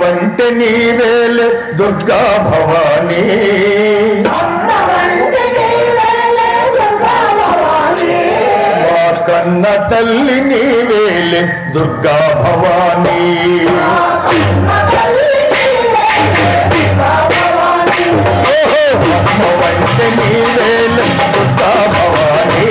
వంటే నీవేలే దుర్గా భవానీ, మా కన్న తల్లి నీవేలే దుర్గా భవానీ. ఓహో అమ్మ వంటే నీవేలే దుర్గా భవానీ,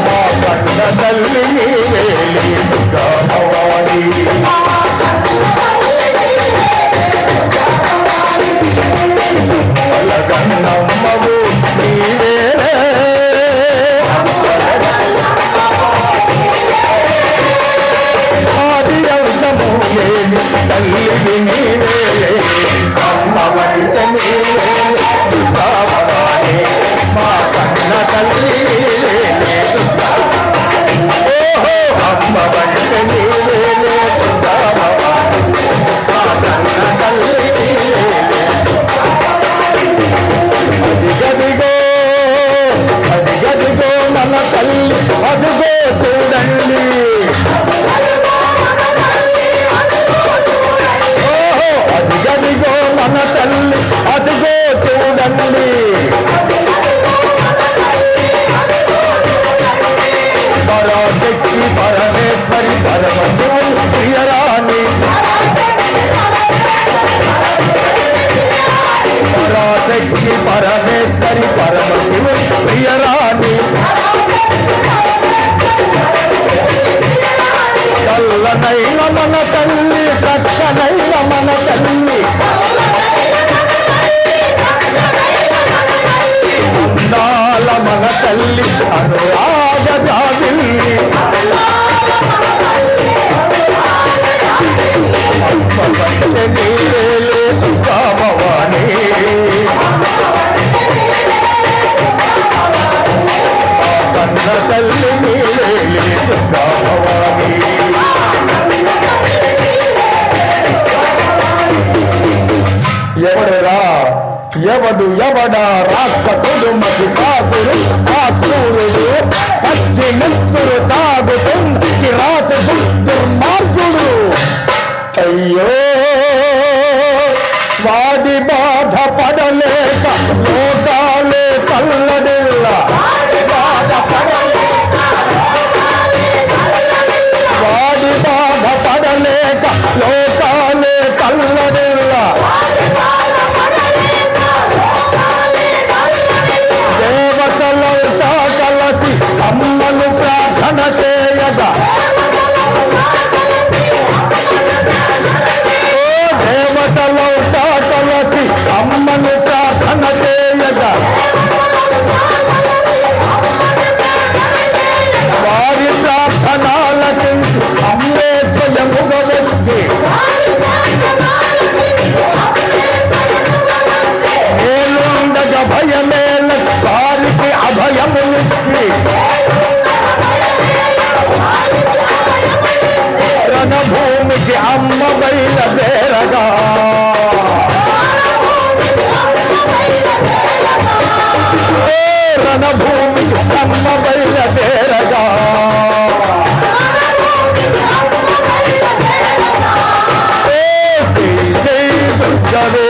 మా కన్న తల్లి నీవేలే దుర్గా భవానీ. అలగన్నమ్మవు నీవేలే, ఆది అంతము లేని తల్లివి నీవేలే. అమ్మ వంటే నీవేలే దుర్గా భవానీ, మా కన్న తల్లి నీవేలే దుర్గా. ఓహో అమ్మ వంటే నీవేలే దుర్గా భవానీ, మా కన్న తల్లి నీవేలే. అదిగదిగో అదిగదిగో మన తల్లి, అదిగో చూడండి. ఓహో అదిగదిగో మన తల్లి, అదిగో చూడండి. పరాశక్తి పరమేశ్వరి పరమశివుని ప్రియరాణి, పరాశక్తి పరమేశ్వరి పరమశివుని ప్రియరాణి. చల్లనైన మన తల్లి, చక్కనైన మన తల్లి, అందాల మన తల్లి, అనురాగ జాబిల్లి. అమ్మ వంటే నీవేలే దుర్గా భవానీ, ఆ కన్న తల్లి నీవేలే దుర్గా భవానీ. ఎవడరా ఎవడా రాక్షసుడు మహిషాసురు, ఆ క్రూరుడు పచ్చి నెత్తురు తాగుతున్న కిరాతకుడు దుర్మార్గుడు. అయ్యో వాడి బాధ పడలేక లోకాలే కల్లడిల్ల, వాడి బాధ పడలేక లోకాలే కల్లడిల్ల. దేవతలంతా కలిసి అమ్మను ప్రార్థన చేయగా, దేవతలంతా కలిసి అమ్మను ప్రార్థన చేయగా, వారి ప్రార్థనలకి అమ్మే స్వయముగా వచ్చి ఏలుండగా భయమేల వారికి అభయమునిచ్చి, రణభూమికి అమ్మ బయలుదేరగా, రణభూమికి అమ్మ బయలుదేరగా, జై జై దుర్గవే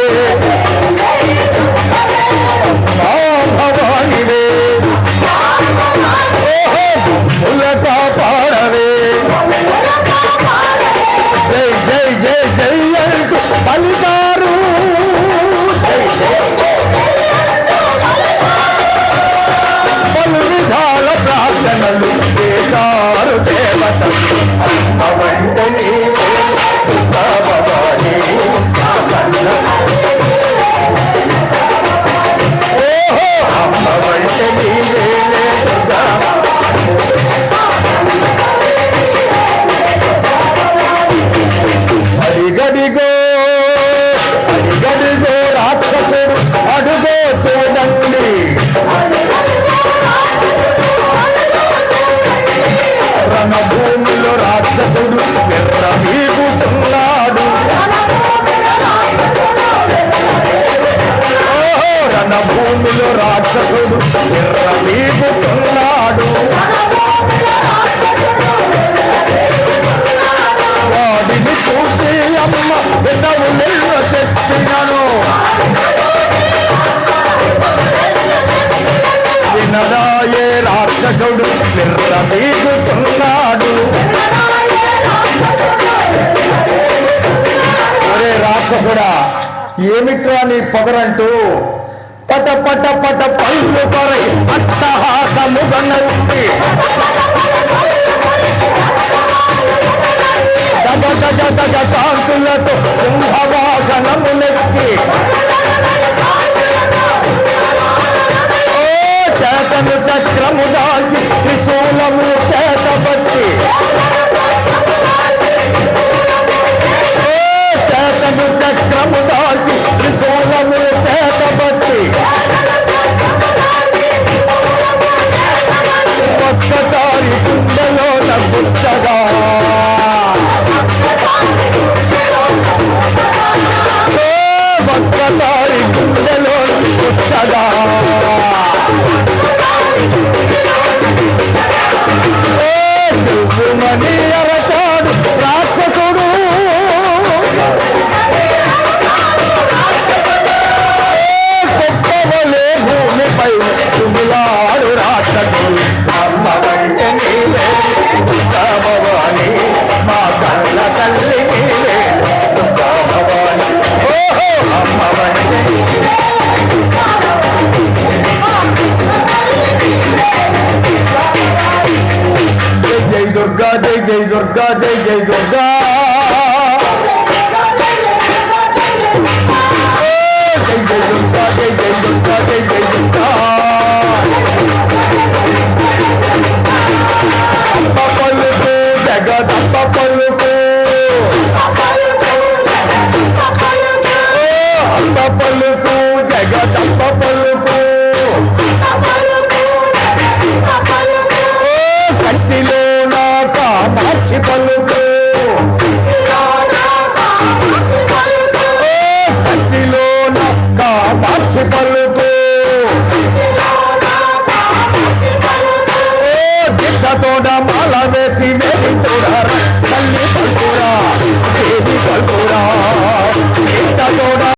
మా భవానివే. ఓహో ములక పాడవే, జై జై జై జై అంటూ పలికారు. పలు విధాల ప్రార్థనలు చేశారు దేవతలు. అమ్మ వంటే నీవేలే దుర్గా భవానీ, ఓహో అమ్మ వంటే నీవేలే దుర్గా. అడిగడిగో అడిగడిగో రాక్షసుడు, అడుగో చూడండి. రణభూమిలో రాక్షసుడు విర్రవీగుతున్నాడు. ఓహో రణభూమిలో రాక్షసుడు విర్రవీగుతున్నాడు. ఉన్నాడు. ఒరే రాక్షసుడా, ఏమిట్రా నీ పొగరంటూ? పట పట పట పళ్ళు కొరై అట్టహాసముగనుంది. గజ గజ గజ కాంతులతో సింహవాహనమునెక్కి చేతను చక్రము దాల్చి త్రిశూలము చేతబట్టి చేతను చక్రము దాల్చి త్రిశూలము చేతబట్టి ఒక్కసారి గుండెలో నగుచ్చగా ఒక్కసారి గుండెలో గుచ్చగా మని అరచాడు రాక్షసుడు. గొప్పవలే భూమిపై తుమిలాడు రాక్షసుడు. అమ్మవంటే నీవే భవాని, మా కన్న తల్లి నీవే భవాని. ఓహో అమ్మవంటే జై దుర్గా జై జై దుర్గా జై జై దుర్గా. జై జై దుర్గా జై జై దుర్గా జై జై దుర్గా. పలుకు జగదంబ పలుకు, అంబ పలుకు జగదంబ పలుకు. కంచిలో నా కామాక్షి పలుకు, కంచిలో నా కామాక్షి పలుకు. దిట్టతోడ మాల వేసి వేడి చూడరా తల్లి పలుకురా దేవి పలుకురా.